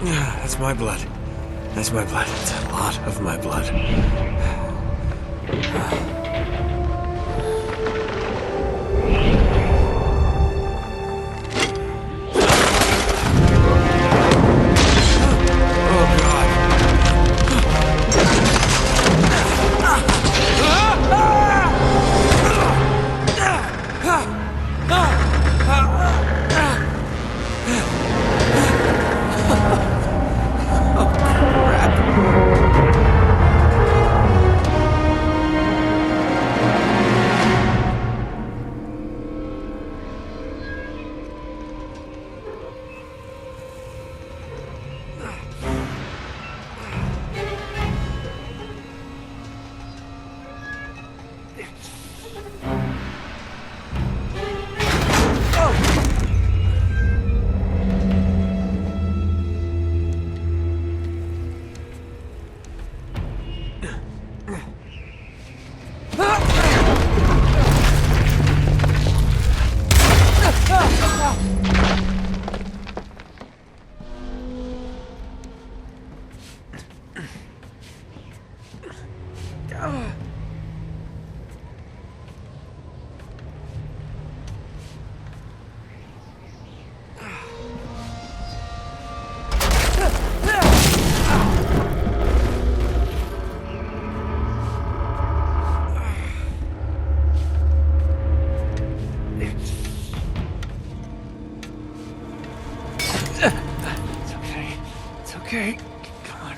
That's my blood. That's my blood. It's a lot of my blood. Okay, come on.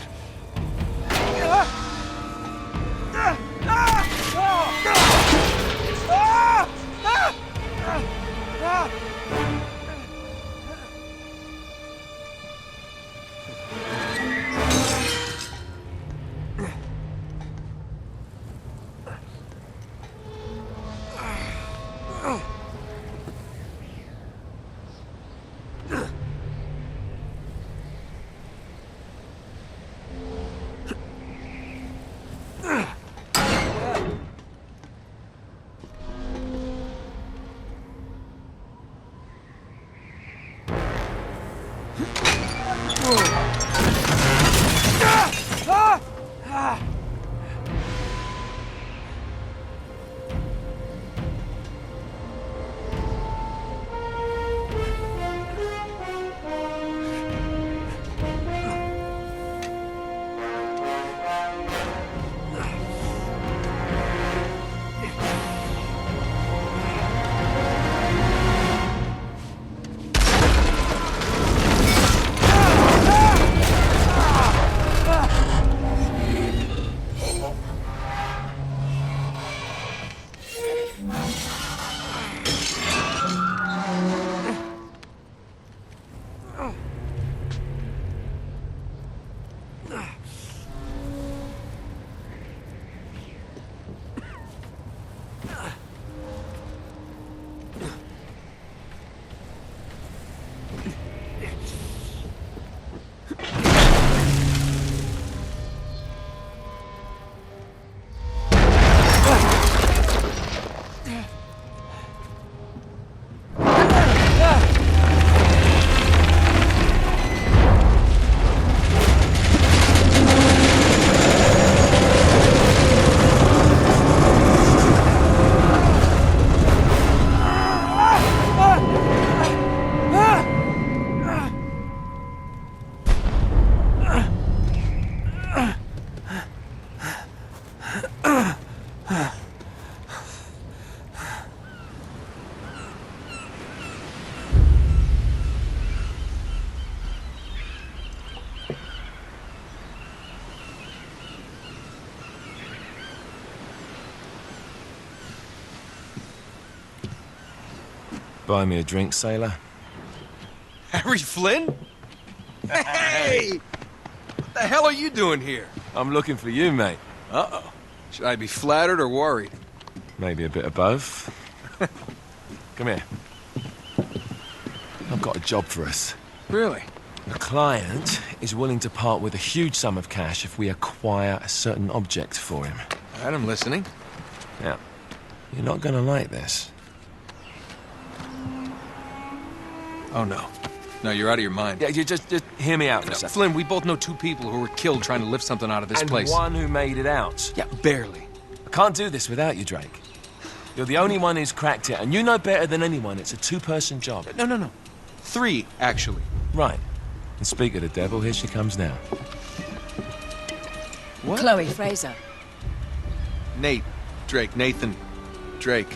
Buy me a drink, sailor. Harry Flynn? Hey! What the hell are you doing here? I'm looking for you, mate. Uh-oh. Should I be flattered or worried? Maybe a bit of both. Come here. I've got a job for us. Really? The client is willing to part with a huge sum of cash if we acquire a certain object for him. All right, I'm listening. Now, you're not gonna like this. Oh, no. No, you're out of your mind. Yeah, you just hear me out for a No, second. Flynn, we both know two people who were killed trying to lift something out of this And place. one who made it out. Yeah, barely. I can't do this without you, Drake. You're the only one who's cracked it, and you know better than anyone it's a two-person job. No. 3, actually. Right. And speak of the devil, here she comes now. What? Chloe Fraser. Nate. Drake. Nathan. Drake.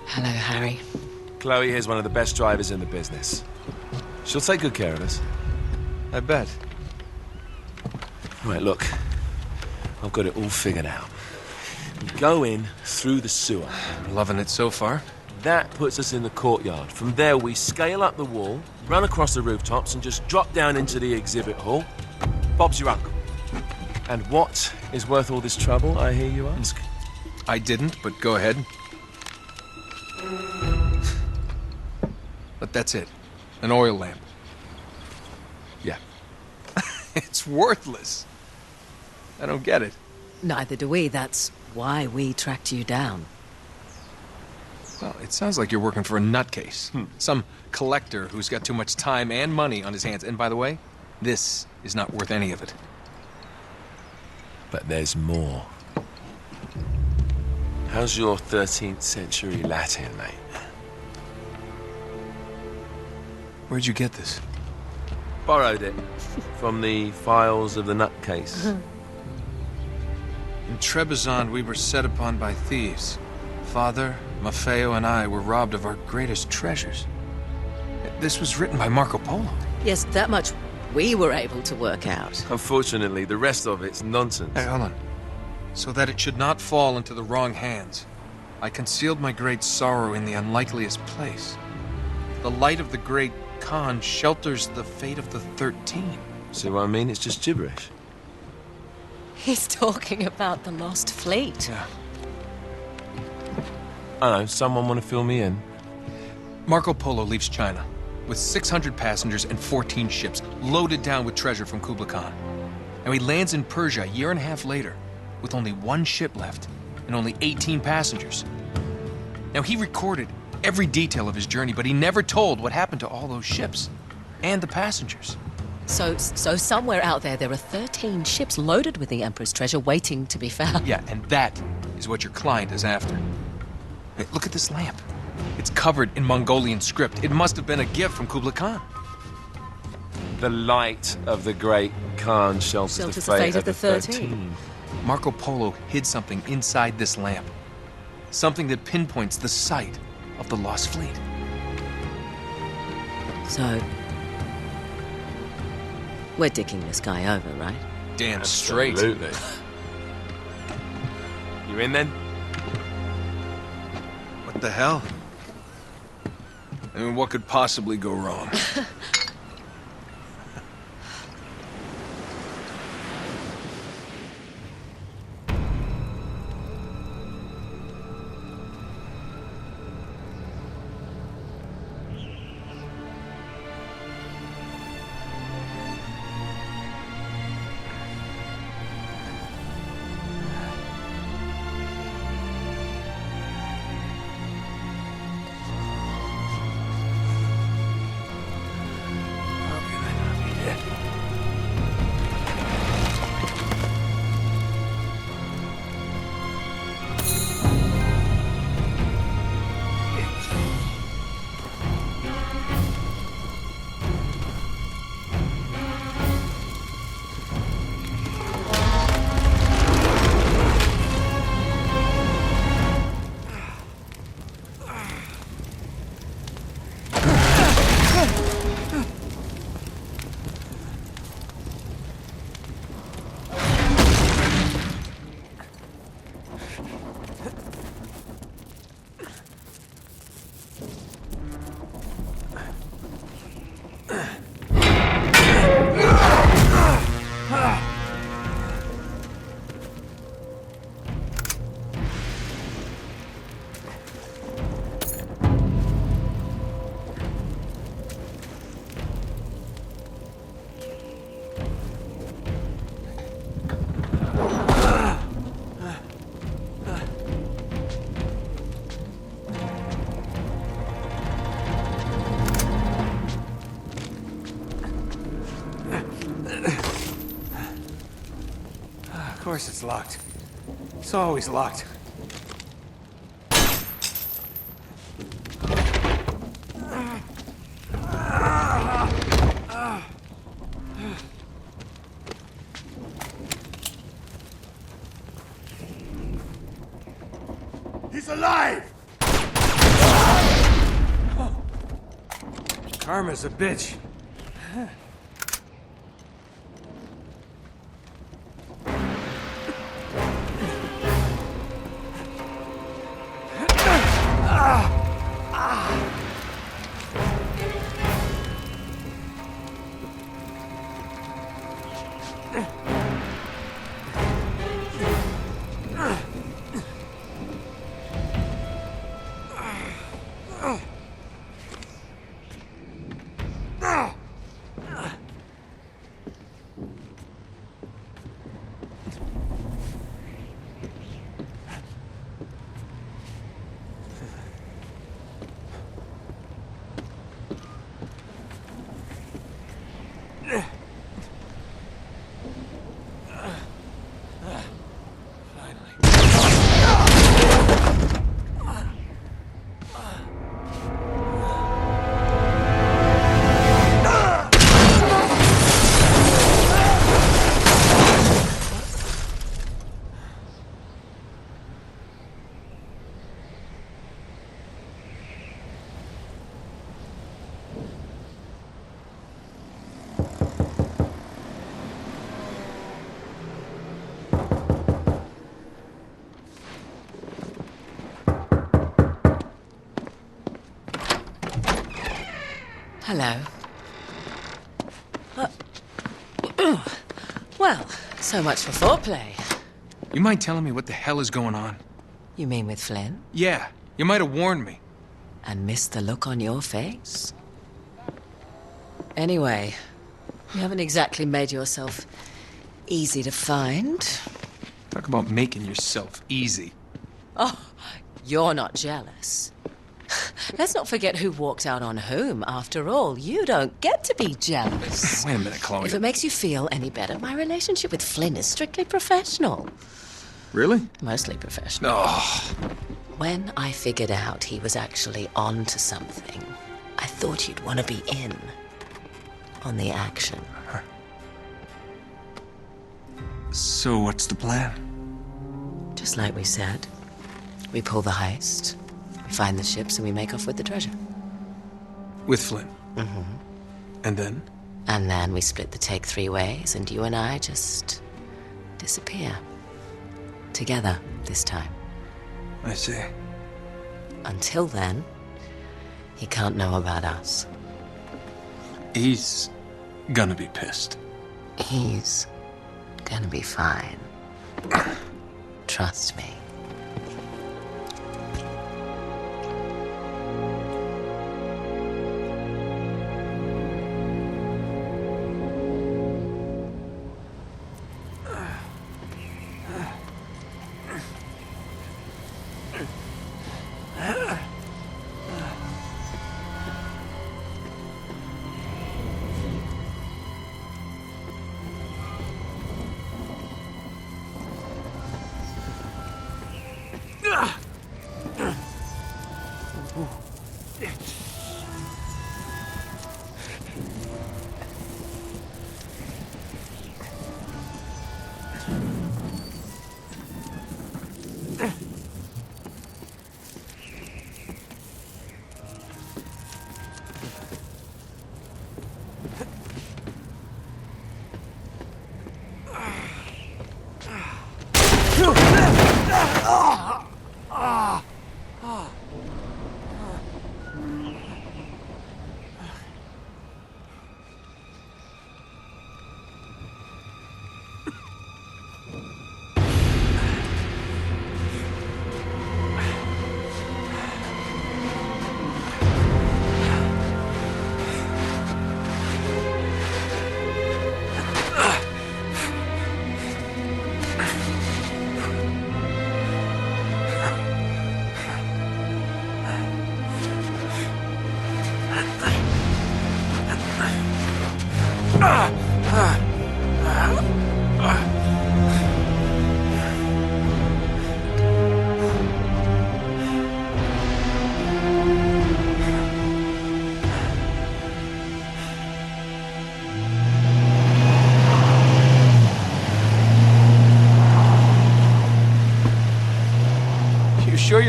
Hello, Harry. Chloe here's one of the best drivers in the business. She'll take good care of us. I bet. Right, look. I've got it all figured out. We go in through the sewer. I'm loving it so far. That puts us in the courtyard. From there, we scale up the wall, run across the rooftops, and just drop down into the exhibit hall. Bob's your uncle. And what is worth all this trouble, I hear you ask? I didn't, but go ahead. But that's it. An oil lamp. Yeah. It's worthless. I don't get it. Neither do we. That's why we tracked you down. Well, it sounds like you're working for a nutcase. Some collector who's got too much time and money on his hands. And by the way, this is not worth any of it. But there's more. How's your 13th century Latin, mate? Where'd you get this? Borrowed it from the files of the nutcase. In Trebizond, we were set upon by thieves. Father, Maffeo, and I were robbed of our greatest treasures. This was written by Marco Polo. Yes, that much we were able to work out. Unfortunately, the rest of it's nonsense. Hey, hold on. So that it should not fall into the wrong hands, I concealed my great sorrow in the unlikeliest place. The light of the great Khan shelters the fate of the 13. See what I mean? It's just gibberish. He's talking about the lost fleet. Yeah. I know, someone want to fill me in? Marco Polo leaves China with 600 passengers and 14 ships loaded down with treasure from Kublai Khan. And he lands in Persia a year and a half later with only 1 ship left and only 18 passengers. Now, he recorded every detail of his journey, but he never told what happened to all those ships and the passengers. So somewhere out there are 13 ships loaded with the Emperor's treasure waiting to be found. Yeah, and that is what your client is after. Hey, look at this lamp. It's covered in Mongolian script. It must have been a gift from Kublai Khan. The light of the great Khan shelters the fate of the 13. Marco Polo hid something inside this lamp. Something that pinpoints the site of the lost fleet. So, we're dicking this guy over, right? Damn straight. Absolutely. You in then? What the hell? I mean, what could possibly go wrong? course it's locked. It's always locked. He's alive! Karma's a bitch. Hello. Well, so much for foreplay. You mind telling me what the hell is going on? You mean with Flynn? Yeah, you might have warned me. And missed the look on your face? Anyway, you haven't exactly made yourself easy to find. Talk about making yourself easy. Oh, you're not jealous. Let's not forget who walked out on whom. After all, you don't get to be jealous. Wait a minute, Chloe. If it makes you feel any better, my relationship with Flynn is strictly professional. Really? Mostly professional. Oh, When I figured out he was actually on to something, I thought you'd want to be in on the action. so what's the plan? Just like we said. We pull the heist, we find the ships, and we make off with the treasure. With Flynn? Mm-hmm. And then? And then we split the take 3 ways, and you and I just disappear. Together, this time. I see. Until then, he can't know about us. He's gonna be pissed. He's gonna be fine. Trust me.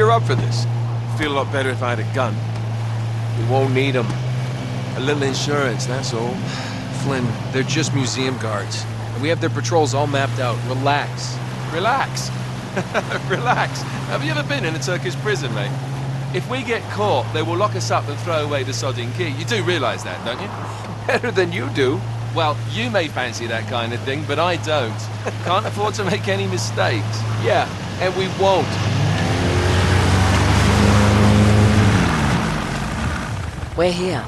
you're up for this. Feel a lot better if I had a gun. We won't need them. A little insurance, that's all. Flynn, they're just museum guards. And we have their patrols all mapped out. Relax. Relax. Relax. Have you ever been in a Turkish prison, mate? If we get caught, they will lock us up and throw away the sodding key. You do realise that, don't you? Better than you do. Well, you may fancy that kind of thing, but I don't. Can't afford to make any mistakes. Yeah, and we won't. We're here.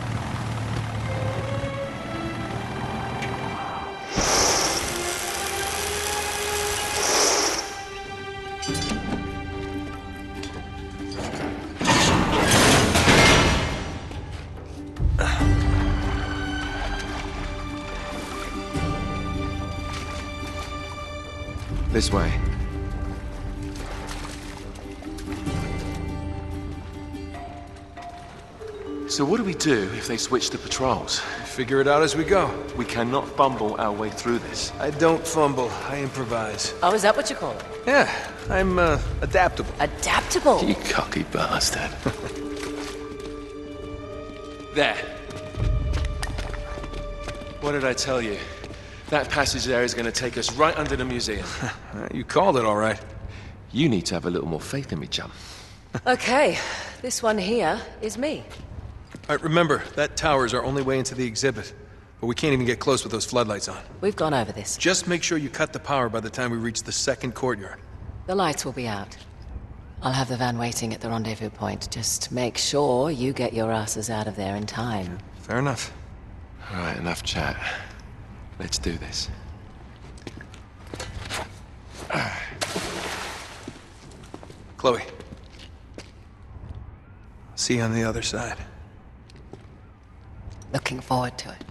This way. So what do we do if they switch the patrols? Figure it out as we go. We cannot fumble our way through this. I don't fumble, I improvise. Oh, is that what you call it? Yeah, I'm, adaptable. Adaptable. You cocky bastard. There. What did I tell you? That passage there is going to take us right under the museum. You called it all right. You need to have a little more faith in me, chum. Okay, this one here is me. All right, remember, that tower is our only way into the exhibit. But we can't even get close with those floodlights on. We've gone over this. Just make sure you cut the power by the time we reach the second courtyard. The lights will be out. I'll have the van waiting at the rendezvous point. Just make sure you get your asses out of there in time. Fair enough. All right, enough chat. Let's do this. Chloe. See you on the other side. Looking forward to it.